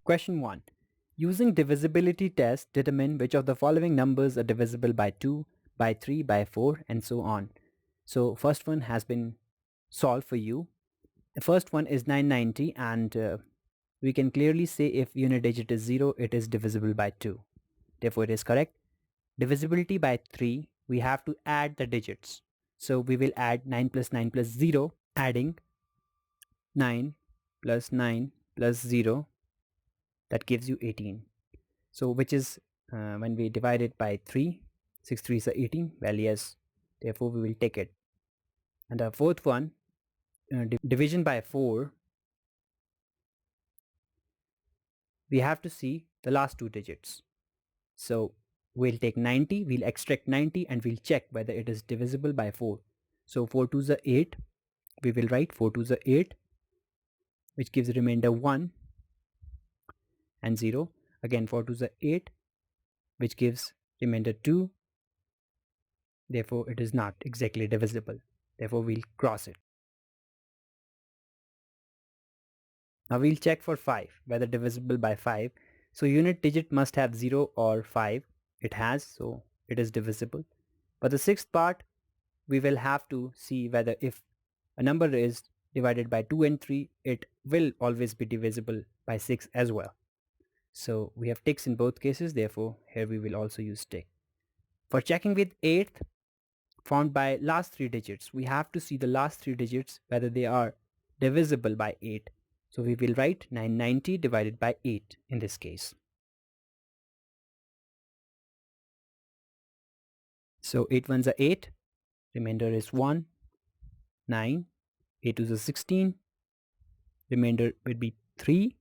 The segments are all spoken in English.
Question 1. Using divisibility test, determine which of the following numbers are divisible by 2, by 3, by 4, and so on. So first one has been solved for you. The first one is 990, and we can clearly say if unit digit is 0, it is divisible by 2. Therefore it is correct. Divisibility by 3, we have to add the digits. So we will add 9 plus 9 plus 0, adding 9 plus 9 plus 0, that gives you 18. So which is when we divide it by 3, 6 3s are 18. Well, yes, therefore we will take it. And the fourth one, division by 4, we have to see the last two digits. So we'll take 90, we'll extract 90, and we'll check whether it is divisible by 4. So 4 2s are 8. We will write 4 2s are 8, which gives a remainder 1 and 0. Again 4 2s are 8, which gives remainder 2. Therefore it is not exactly divisible. Therefore we'll cross it. Now we'll check for 5, whether divisible by 5. So unit digit must have 0 or 5. It has, so it is divisible. But the sixth part, we will have to see whether if a number is divided by 2 and 3, it will always be divisible by 6 as well. So we have ticks in both cases, therefore here we will also use tick. For checking with 8th, found by last 3 digits, we have to see the last 3 digits whether they are divisible by 8. So we will write 990 divided by 8 in this case. So 8 ones are 8, remainder is 1, 9, 8 2s are 16, remainder will be 3.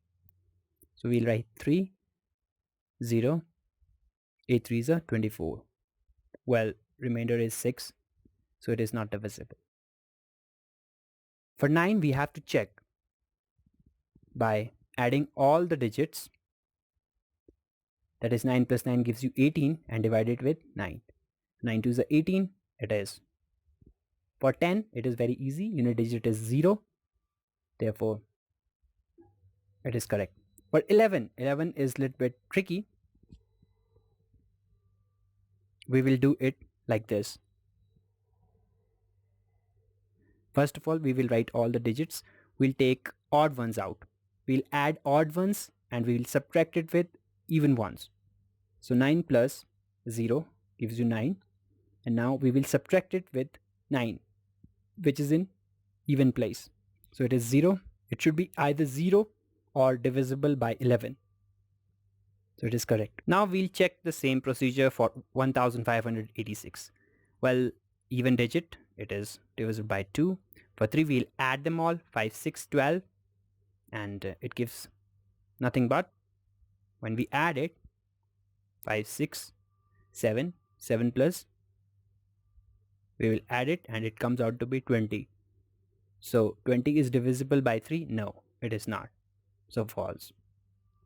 So we'll write 3, 0, 8 3s are 24. Well, remainder is 6, so it is not divisible. For 9, we have to check by adding all the digits. That is 9 plus 9 gives you 18, and divide it with 9. 9 2s are 18, it is. For 10, it is very easy. Unit digit is 0. Therefore, it is correct. For 11 is a little bit tricky. We will do it like this. First of all, we will write all the digits. We'll take odd ones out. We'll add odd ones and we will subtract it with even ones. So 9 plus 0 gives you 9. And now we will subtract it with 9, which is in even place. So it is 0. It should be either 0 or divisible by 11. So it is correct. Now we'll check the same procedure for 1586. Well, even digit, it is divisible by 2. For 3, we'll add them all, 5, 6, 12, and it gives nothing but, when we add it, 5, 6, 7, 7 plus, we will add it and it comes out to be 20. So 20 is divisible by 3? No, it is not. So false.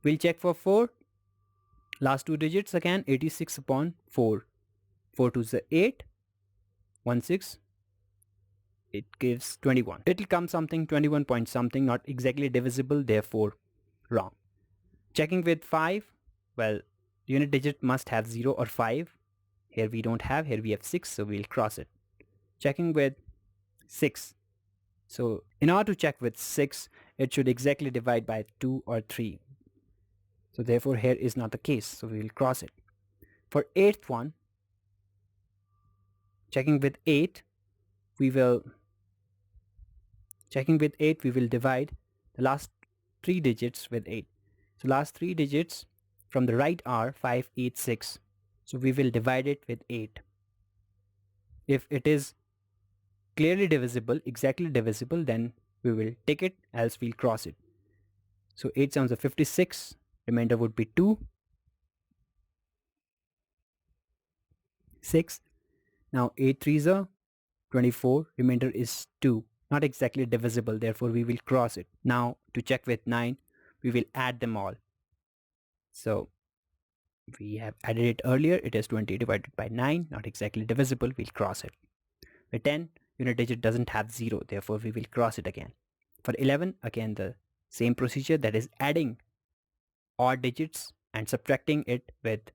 We'll check for 4. Last two digits again, 86 upon 4. 4 2s are 8, 1 6. It gives 21. It'll come something 21 point something, not exactly divisible, therefore wrong. Checking with 5, well, unit digit must have 0 or 5. Here we don't have, here we have 6, so we'll cross it. Checking with 6. So in order to check with 6, it should exactly divide by 2 or 3. So therefore here is not the case, so we will cross it. For 8th one, checking with 8, we will divide the last 3 digits with 8. So last 3 digits from the right are 5, 8, 6. So we will divide it with 8. If it is clearly divisible, exactly divisible, then we will take it, else we'll cross it. So 8 sounds of 56, remainder would be 2, 6. Now 8 3s are 24, remainder is 2. Not exactly divisible, therefore we will cross it. Now to check with 9, we will add them all. So we have added it earlier, it is 20 divided by 9, not exactly divisible, we'll cross it. With 10, unit digit doesn't have 0, therefore we will cross it again. For 11, again the same procedure, that is adding odd digits and subtracting it with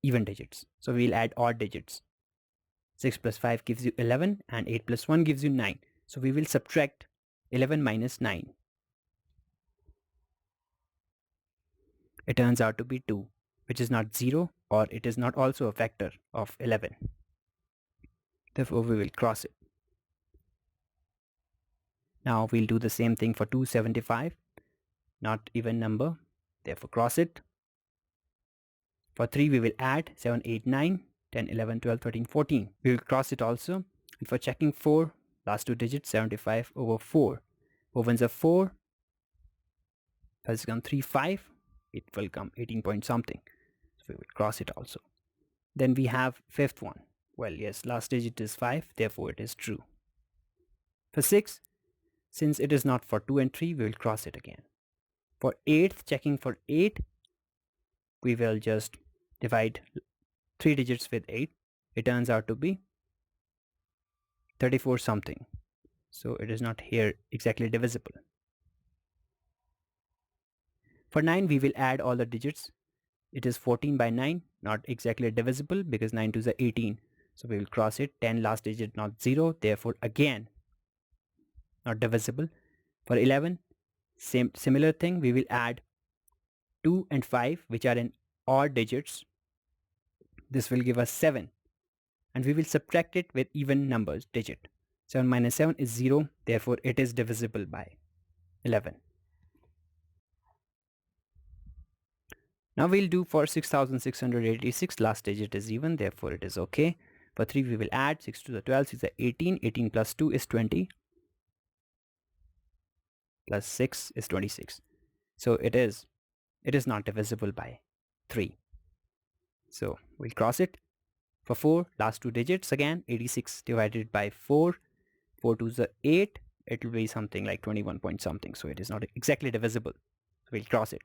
even digits. So we'll add odd digits. 6 plus 5 gives you 11 and 8 plus 1 gives you 9. So we will subtract 11 minus 9. It turns out to be 2, which is not 0, or it is not also a factor of 11. Therefore, we will cross it. Now we'll do the same thing for 275, not even number. Therefore, cross it. For 3, we will add 7, 8, 9, 10, 11, 12, 13, 14. We will cross it also. And for checking 4, last two digits, 75 over 4. 4 ones are 4. First come 3, 5. It will come 18 point something. So we will cross it also. Then we have fifth one. Well, yes, last digit is 5. Therefore, it is true. For 6, since it is not for 2 and 3, we will cross it again. For 8th, checking for 8, we will just divide 3 digits with 8. It turns out to be 34 something. So it is not here exactly divisible. For 9, we will add all the digits. It is 14 by 9, not exactly divisible because 9 to the 18. So we will cross it. 10 last digit not 0. Therefore again not divisible. For 11, similar thing. We will add 2 and 5, which are in odd digits. This will give us 7. And we will subtract it with even numbers digit. 7 minus 7 is 0. Therefore it is divisible by 11. Now we'll do for 6686. Last digit is even. Therefore it is okay. For 3, we will add 6 to the 12. 6 to the 18. 18 plus 2 is 20. Plus 6 is 26. So it is not divisible by 3. So we'll cross it. For 4, last two digits again, 86 divided by 4. 4 to the 8. It will be something like 21 point something. So it is not exactly divisible. So we'll cross it.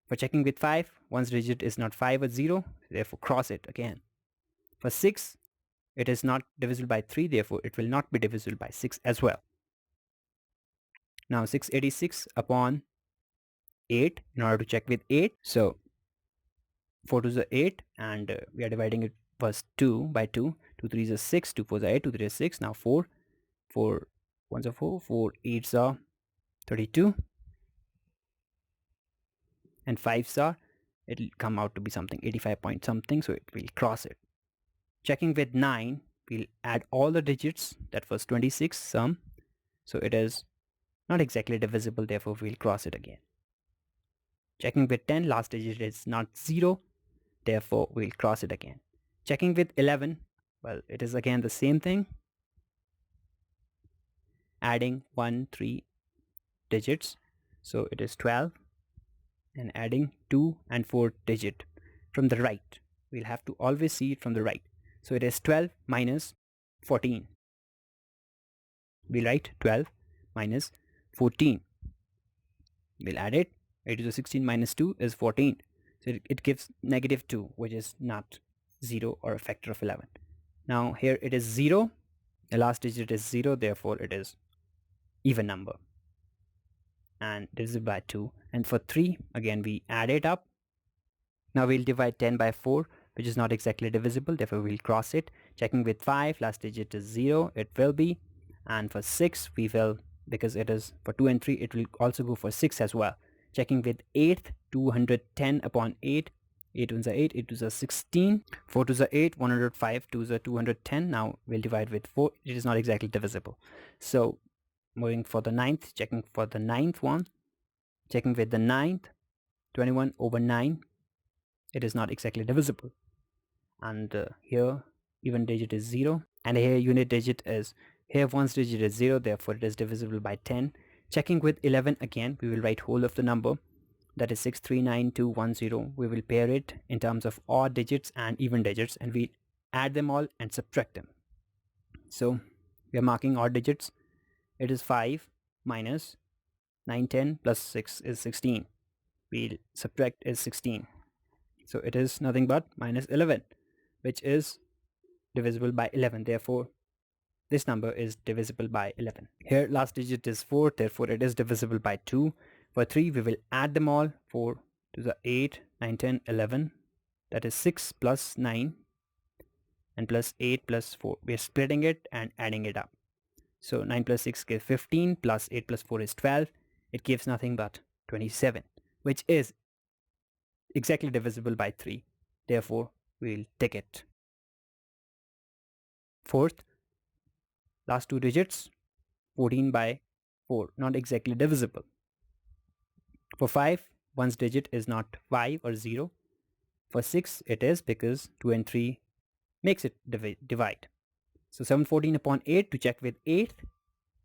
For checking with 5, one's digit is not 5 or 0. Therefore cross it again. For 6, it is not divisible by 3. Therefore it will not be divisible by 6 as well. Now 686 upon 8 in order to check with 8. So 4 to the 8 and we are dividing it first 2 by 2. 2 3 is 6, 2 4 is 8, 2 3 is 6. Now 4, 4 1s are 4, 4 8s are 32 and 5s are, it will come out to be something 85 point something. So it will cross it. Checking with 9, we'll add all the digits. That was 26 sum. So it is not exactly divisible. Therefore we'll cross it again. Checking with 10, last digit is not 0. Therefore we'll cross it again. Checking with 11, well, it is again the same thing. Adding 1, 3 digits. So it is 12. And adding 2 and 4 digit from the right. We'll have to always see it from the right. So it is 12 minus 14. We'll write 12 minus 14. We'll add it. 8 to the 16 minus 2 is 14. So it gives negative 2, which is not 0 or a factor of 11. Now here it is 0. The last digit is 0. Therefore it is even number. And divisible by 2. And for 3, again we add it up. Now we'll divide 10 by 4, which is not exactly divisible. Therefore we'll cross it. Checking with 5, last digit is 0. It will be. And for 6, we will, because it is for 2 and 3, it will also go for 6 as well. Checking with 8th, 210 upon 8. 8 ones are 8, 8 twos are 16. 4 twos are 8, 105, 2s are 210. Now we'll divide with 4. It is not exactly divisible. So moving for the 9th, checking for the 9th one. Checking with the 9th, 21 over 9. It is not exactly divisible. And here even digit is 0. And here unit digit is, here one's digit is 0. Therefore it is divisible by 10. Checking with 11 again, we will write whole of the number. That is 639210. We will pair it in terms of odd digits and even digits. And we add them all and subtract them. So we are marking odd digits. It is 5 minus 9, 10 plus 6 is 16. We'll subtract is 16. So it is nothing but minus 11, which is divisible by 11. Therefore, this number is divisible by 11. Here last digit is 4. Therefore, it is divisible by 2. For 3, we will add them all. 4 to the 8, 9, 10, 11. That is 6 plus 9 and plus 8 plus 4. We are splitting it and adding it up. So 9 plus 6 gives 15 plus 8 plus 4 is 12. It gives nothing but 27, which is exactly divisible by 3. Therefore, we'll take it. Fourth, last two digits, 14 by 4, not exactly divisible. For 5, one's digit is not 5 or 0. For 6, it is, because 2 and 3 makes it divide. So 714 upon 8 to check with 8.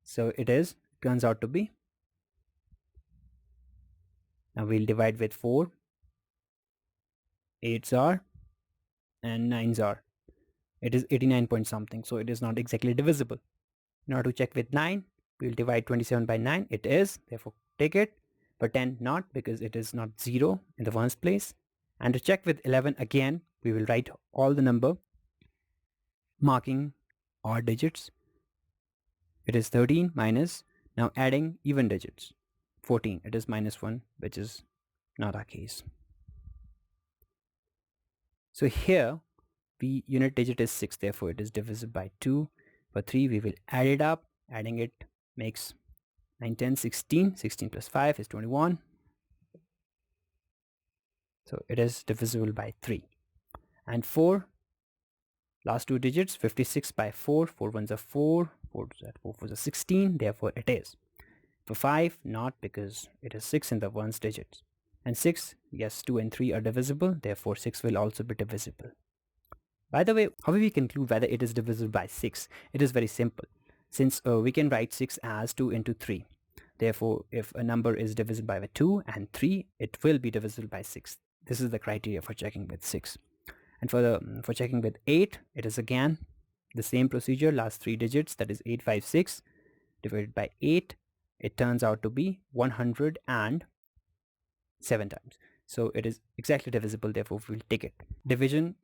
So it turns out to be. Now we'll divide with 4. 8s are and 9s are. It is 89 point something, so it is not exactly divisible. Now to check with 9, we'll divide 27 by 9. It is, therefore take it. For 10, not, because it is not 0 in the ones place. And to check with 11, again, we will write all the number, marking odd digits. It is 13 minus, now adding even digits, 14. It is minus 1, which is not our case. So here, the unit digit is 6, therefore it is divisible by 2. For 3, we will add it up. Adding it makes 9, 10, 16. 16 plus 5 is 21. So it is divisible by 3. And 4, last two digits, 56 by 4. 4 ones are 4. 4 4 is 16. Therefore it is. For 5, not, because it is 6 in the ones digits. And 6, yes, 2 and 3 are divisible. Therefore 6 will also be divisible. By the way, how will we conclude whether it is divisible by 6? It is very simple. Since we can write 6 as 2 into 3. Therefore, if a number is divisible by 2 and 3, it will be divisible by 6. This is the criteria for checking with 6. And for checking with 8, it is again the same procedure, last 3 digits, that is 856 divided by 8. It turns out to be 107 times. So it is exactly divisible, therefore we will take it. Division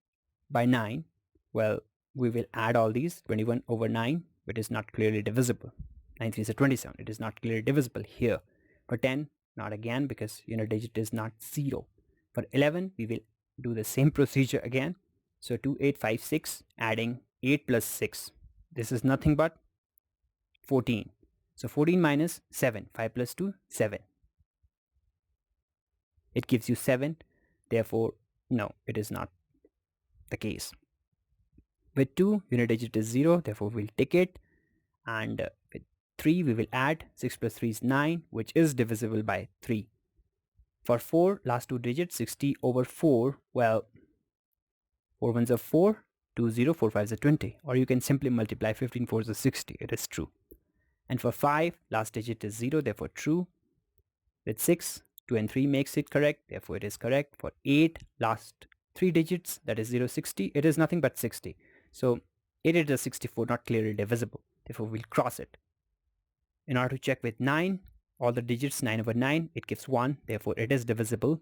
by 9, well, we will add all these. 21 over 9, it is not clearly divisible. 9 3 is a 27, it is not clearly divisible here. For 10, not again, because unit digit is not 0. For 11, we will do the same procedure again. So 2856 adding 8 plus 6. This is nothing but 14. So 14 minus 7, 5 plus 2, 7. It gives you 7. Therefore, no, it is not the case. With 2, unit digit is 0. Therefore, we'll take it. And with 3, we will add 6 plus 3 is 9, which is divisible by 3. For 4, last two digits, 60 over 4. Well, 4 ones are 4, 2 0, 4 5 is 20. Or you can simply multiply 15 4 is 60. It is true. And for 5, last digit is 0, therefore true. With 6, 2 and 3 makes it correct, therefore it is correct. For 8, last 3 digits, that is 0, 60. It is nothing but 60. So 8 is 64, not clearly divisible. Therefore we'll cross it. In order to check with 9, all the digits, 9 over 9, it gives 1. Therefore it is divisible.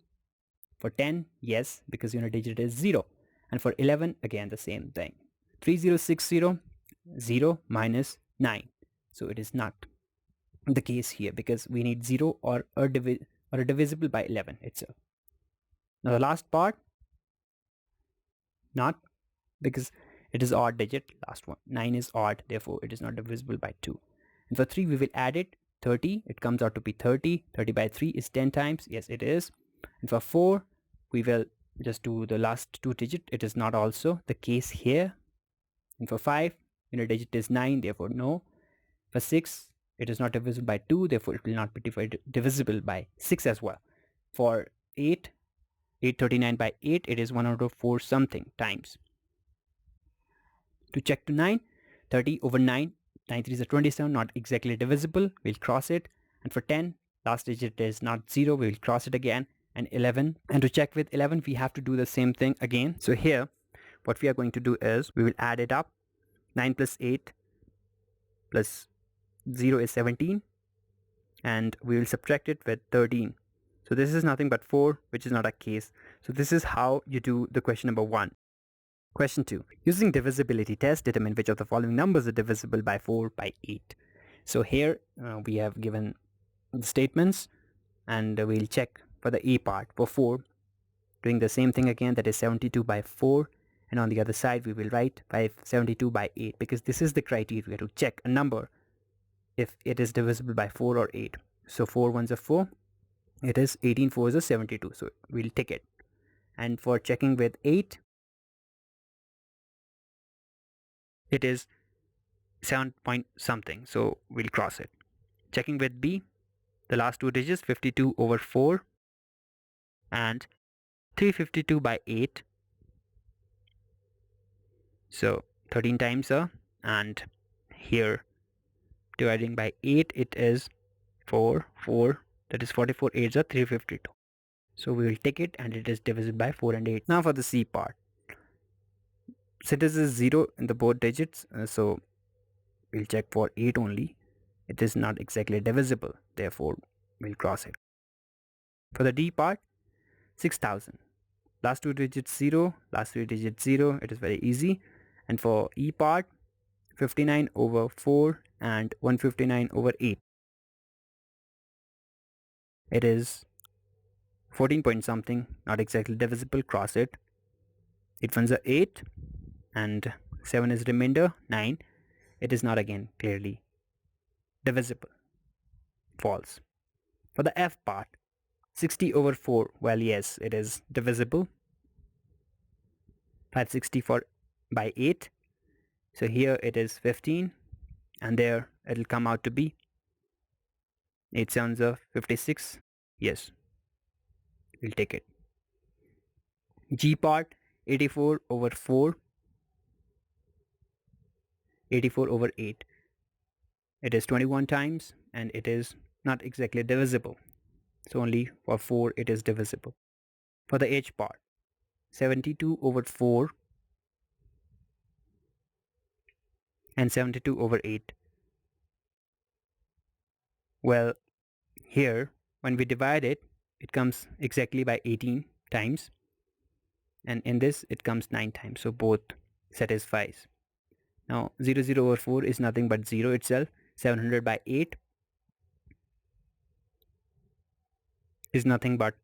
For 10, yes, because unit digit is 0. And for 11, again the same thing. 3060, 0 minus 9. So it is not the case here, because we need 0 or a divisible by 11 itself. Now the last part, not, because it is odd digit, last one. 9 is odd, therefore it is not divisible by 2. And for 3, we will add it, 30. It comes out to be 30. 30 by 3 is 10 times. Yes, it is. And for 4, we will just do the last 2 digit. It is not also the case here. And for 5, unit digit is 9, therefore no. For 6, it is not divisible by 2, therefore it will not be divisible by 6 as well. For 8, 839 by 8, it is 104 something times. To check to 9, 30 over 9, 9 3 is a 27, not exactly divisible, we'll cross it. And for 10, last digit is not 0, we will cross it again. And 11, and to check with 11, we have to do the same thing again. So here, what we are going to do is, we will add it up. 9 plus 8 plus 0 is 17, and we will subtract it with 13. So this is nothing but 4, which is not a case. So this is how you do the question number 1. Question 2. Using divisibility test, determine which of the following numbers are divisible by 4 by 8. So here we have given the statements, and we'll check for the A part, for 4, doing the same thing again, that is 72 by 4, and on the other side we will write 572 by 8, because this is the criteria to check a number if it is divisible by 4 or 8. So 4 ones are 4, it is 18 fours are 72, so we'll tick it. And for checking with 8, it is 7 point something, so we'll cross it. Checking with B, the last two digits, 52 over 4 and 352 by 8, so 13 times and here dividing by 8, it is 4, that is 44 8s are 352. So we will take it, and it is divisible by 4 and 8. Now for the C part. So this is 0 in the both digits, so we'll check for 8 only. It is not exactly divisible, therefore we'll cross it. For the D part, 6000. Last two digits 0, last three digits 0, it is very easy. And for E part, 59 over 4 and 159 over 8. It is 14 point something, not exactly divisible, cross it. 8 ones are 8 and 7 is remainder, 9. It is not again clearly divisible, false. For the F part, 60 over 4, well yes, it is divisible. 564 by 8, so here it is 15, and there it will come out to be 8 7s are 56, yes, we'll take it. G part, 84 over 4, 84 over 8, it is 21 times, and it is not exactly divisible, so only for 4 it is divisible. For the H part, 72 over 4 and 72 over 8. Well, here when we divide it, it comes exactly by 18 times, and in this it comes 9 times, so both satisfies. Now 0 0 over 4 is nothing but 0 itself. 700 by 8 is nothing but,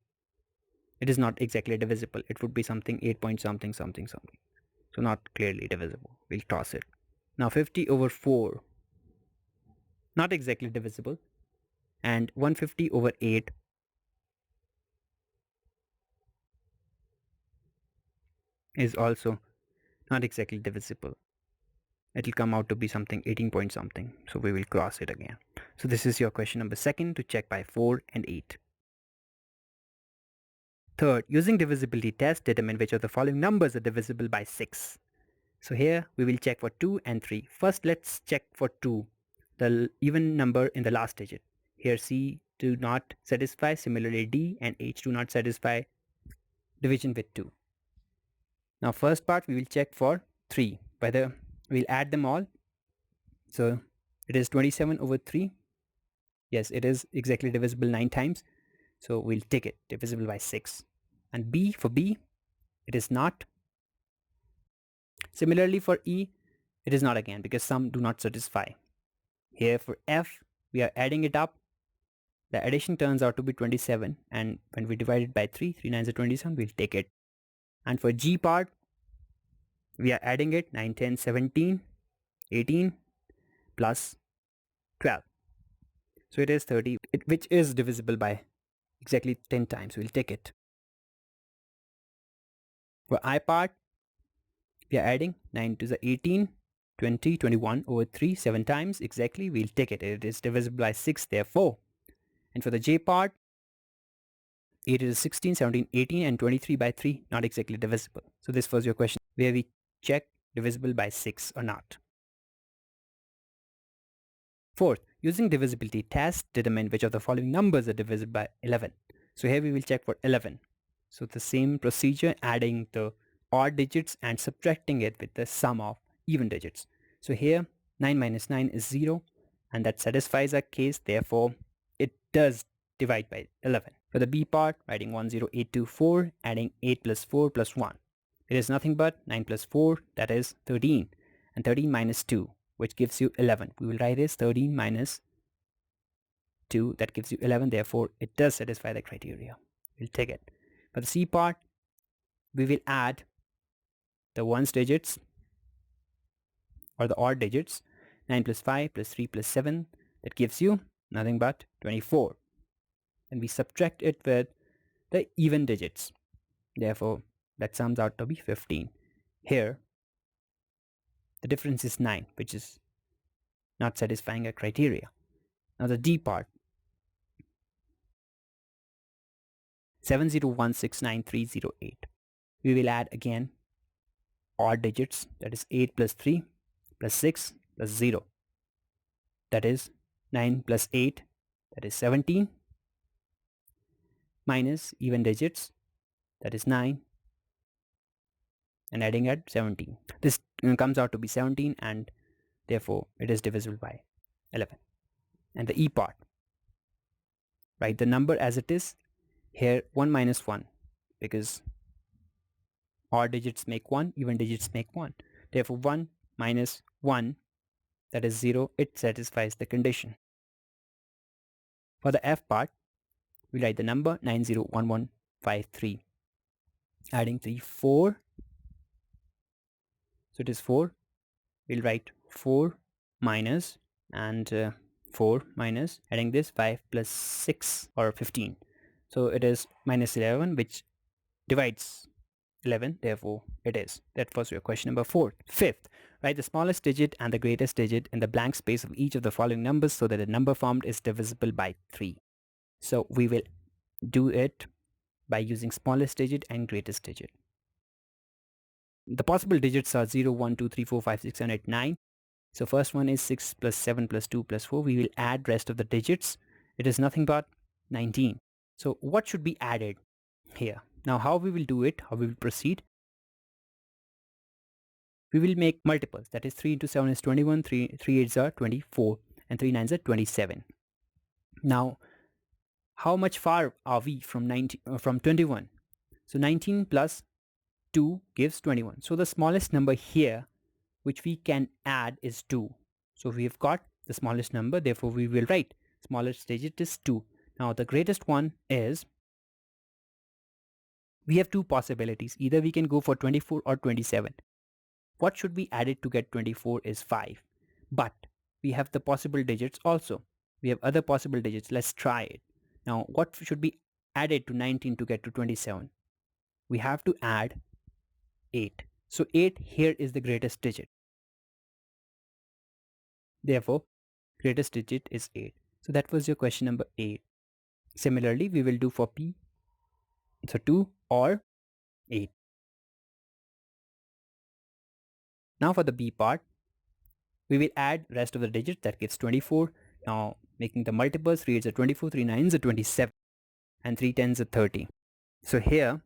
it is not exactly divisible, it would be something 8 point something something something, so not clearly divisible, we'll toss it. Now 50 over 4, not exactly divisible, and 150 over 8 is also not exactly divisible. It will come out to be something 18 point something, so we will cross it again. So this is your question number 2 to check by 4 and 8. Third, using divisibility test, determine which of the following numbers are divisible by 6. So here we will check for 2 and 3. First let's check for 2, the even number in the last digit. Here C do not satisfy, similarly D and H do not satisfy division with 2. Now first part we will check for 3, whether we'll add them all. So it is 27 over 3. Yes, it is exactly divisible 9 times. So we'll take it, divisible by 6. And B, for B, it is not. Similarly for E, it is not again, because some do not satisfy. Here for F, we are adding it up. The addition turns out to be 27, and when we divide it by 3, 3 9s are 27, we'll take it. And for G part, we are adding it, 9 10 17, 18 plus 12. So it is 30, which is divisible by exactly 10 times. We'll take it. For I part, we are adding 9 to the 18, 20, 21 over 3, 7 times exactly. We'll take it. It is divisible by 6, therefore. And for the J part, 8 is 16, 17, 18 and 23 by 3, not exactly divisible. So this was your question where we check divisible by 6 or not. Fourth, using divisibility test, determine which of the following numbers are divisible by 11. So here we will check for 11. So the same procedure, adding the odd digits and subtracting it with the sum of even digits. So here 9 minus 9 is 0, and that satisfies our case, therefore it does divide by 11. For the B part, writing 10824, adding 8 plus 4 plus 1. It is nothing but 9 plus 4, that is 13, and 13 minus 2, which gives you 11. We will write as 13 minus 2, that gives you 11, therefore it does satisfy the criteria. we'll take it. For the C part, we will add the ones digits or the odd digits. 9 plus 5 plus 3 plus 7, that gives you nothing but 24. And we subtract it with the even digits. Therefore, that sums out to be 15. Here, the difference is 9, which is not satisfying our criteria. Now the D part, 70169308. We will add again odd digits, that is 8 plus 3 plus 6 plus 0. That is 9 plus 8, that is 17, minus even digits, that is 9, and adding at 17. This comes out to be 17, and therefore it is divisible by 11. And the E part, write the number as it is. Here 1 minus 1, because odd digits make 1, even digits make 1. Therefore 1 minus 1, that is 0, it satisfies the condition. For the F part, we write the number 901153. Adding 3, 4. So it is 4. We'll write 4 minus and 4 minus, adding this 5 plus 6 or 15. So it is minus 11, which divides 11, therefore it is. That was your question number 4. Fifth, write the smallest digit and the greatest digit in the blank space of each of the following numbers so that the number formed is divisible by 3. So we will do it by using smallest digit and greatest digit. The possible digits are 0, 1, 2, 3, 4, 5, 6, 7, 8, 9. So first one is 6 plus 7 plus 2 plus 4. We will add rest of the digits. It is nothing but 19. So what should be added here? Now how we will do it, how we will proceed? We will make multiples. That is 3 into 7 is 21, 3 8s are 24, and 3 9s are 27. Now how much far are we from 21? So 19 plus 2 gives 21. So the smallest number here which we can add is 2. So we have got the smallest number, therefore we will write smallest digit is 2. Now the greatest one is, we have two possibilities. Either we can go for 24 or 27. What should be added to get 24 is 5. But we have the possible digits also. We have other possible digits. Let's try it. Now what should be added to 19 to get to 27? We have to add 8. So 8 here is the greatest digit. Therefore, greatest digit is 8. So that was your question number 8. Similarly, we will do for P. So 2 or 8. Now for the B part, we will add rest of the digits, that gives 24. Now making the multiples, 3 8s are 24, 3 9s are 27, and 3 10s are 30. So here,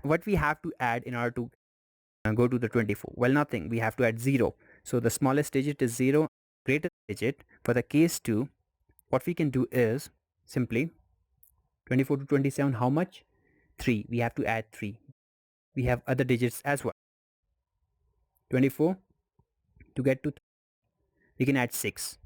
what we have to add in order to go to the 24? Well, nothing. We have to add 0. So the smallest digit is 0. Greatest digit, for the case 2, what we can do is simply 24 to 27, how much? 3. We have to add 3. We have other digits as well. 24 to get to, we can add 6.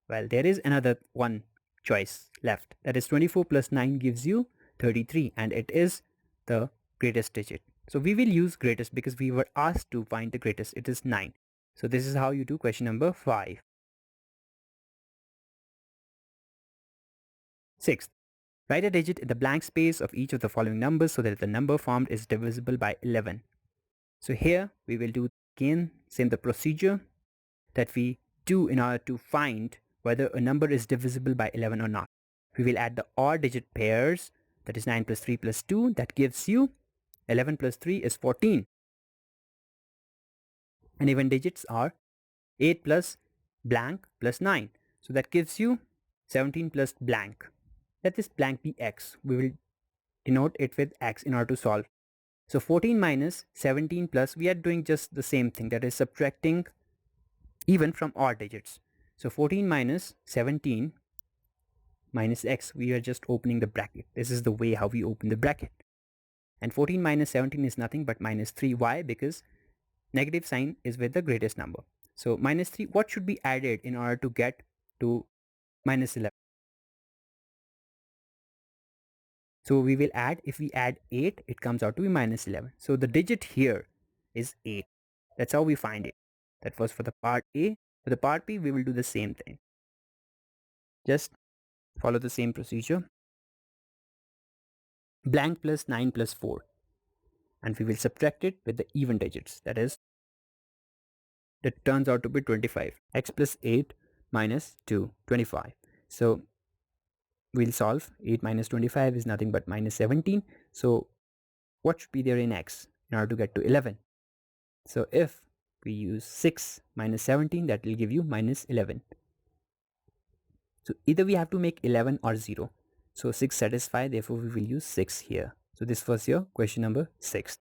Well, there is another one choice left. That is 24 plus 9 gives you 33, and it is the greatest digit. So we will use greatest because we were asked to find the greatest. It is 9. So this is how you do question number 5. Sixth, write a digit in the blank space of each of the following numbers so that the number formed is divisible by 11. So here we will do again same the procedure that we do in order to find whether a number is divisible by 11 or not. We will add the odd digit pairs, that is 9 plus 3 plus 2, that gives you 11 plus 3 is 14. And even digits are 8 plus blank plus 9. So that gives you 17 plus blank. Let this blank be x. We will denote it with x in order to solve. So 14 minus 17 plus, we are doing just the same thing, that is subtracting even from odd digits. So 14 minus 17 minus x, we are just opening the bracket. This is the way how we open the bracket. And 14 minus 17 is nothing but minus 3. Why? Because negative sign is with the greatest number. So minus 3, what should be added in order to get to minus 11? So we will add, if we add 8, it comes out to be minus 11. So the digit here is 8. That's how we find it. That was for the part A. For the part B, we will do the same thing. Just follow the same procedure. Blank plus 9 plus 4. And we will subtract it with the even digits. That turns out to be 25. X plus 8 minus 2, 25. So we'll solve. 8 minus 25 is nothing but minus 17. So what should be there in x in order to get to 11? So if we use 6 minus 17, that will give you minus 11. So either we have to make 11 or 0. So 6 satisfy, therefore we will use 6 here. So this was your question number 6.